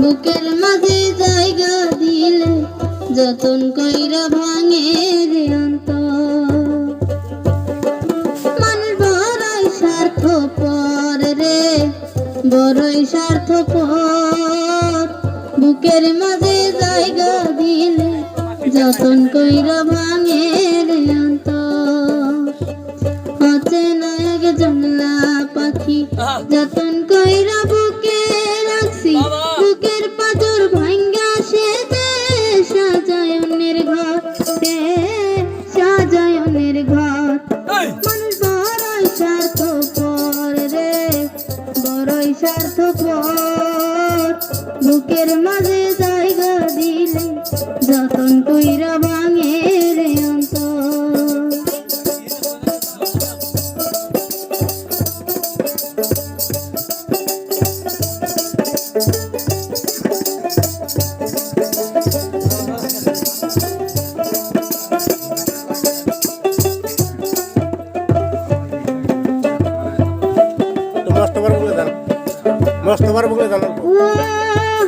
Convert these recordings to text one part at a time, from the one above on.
বুকের মাঝে জায়গা দিলে যতন কইরা ভাঙে রে অন্তর। মানুষ বড়ই স্বার্থপর রে, বড়ই স্বার্থপর। বুকের মাঝে জায়গা দিলে যতন কইরা ভাঙে রে অন্তর। অচেনা একজন পাখি যতন কইরা বুকে রাখছি, বুকের পাজর ভাঙ্গা সে সাজায়নের ঘর, সাজায়নের ঘর। মানুষ বড়ই স্বার্থপর রে, বড়ই স্বার্থপর। বুকের মাঝে জায়গা দিলে যতন কইরা ভাঙে রে অন্তর।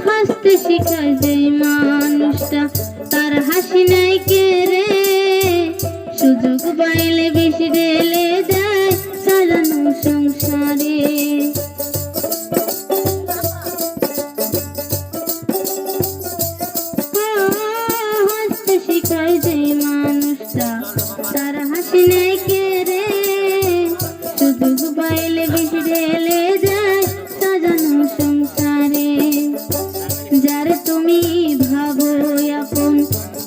হাসতে শিখায় যে মানুষটা তার হাসি নাই কে রে, সুযোগ পাইলে বেশি ঢেলে দেয় সাজানো সংসারে। হাসতে শিখায় যে মানুষটা তার হাসি নাই কে রে, সুযোগ পাইলে বেশি ঢেলে দেয় সাজানো সংসারে। যার তুমি ভাবো আপন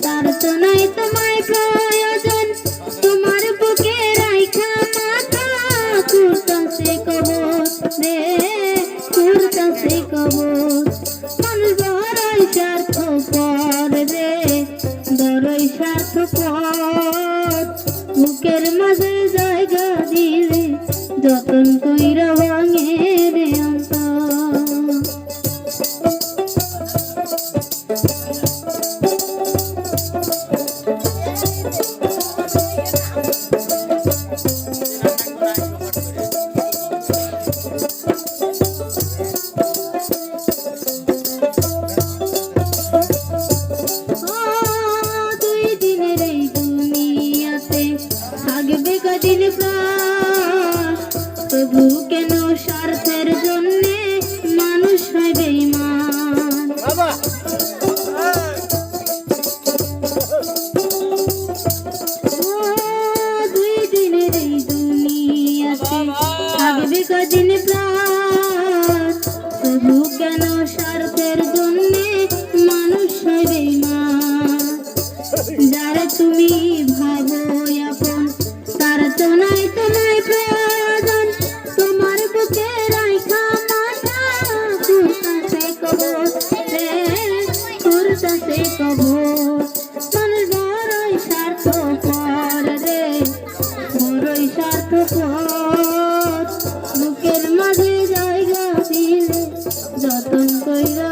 তার তো নাই তোমায় প্রয়োজন, তোমার বুকে রাইখা মাথা কুরতাছে কবর রে, কুরতাছে কবর। মানুষ বড়ই স্বার্থপর রে, বড়ই স্বার্থপর। বুকের মাঝে জায়গা দিলে যতন কইরা ভাঙে রে অন্তর। দুই দিনের এই দুনিয়াতে থাকবে কদিন প্রাণ, তবু কেন স্বার্থের জন্যে মানুষ হয় বেঈমান। দুই দিনের এই দুনিয়াতে থাকবে কদিন প্রাণ, তবু কেন স্বার্থের জন্যে মানুষ হয় বেঈমান। যারা তুমি ভাবো আপন তার তো নাই তোমায় প্রয়োজন, তোমার বুকে রাইখা মাথা কুরতাছে কবর রে, কুরতাছে কবর। মানুষ বড়ই স্বার্থপর রে, বড়ই স্বার্থপর। বুকের মাঝে জায়গা দিলে যতন কইরা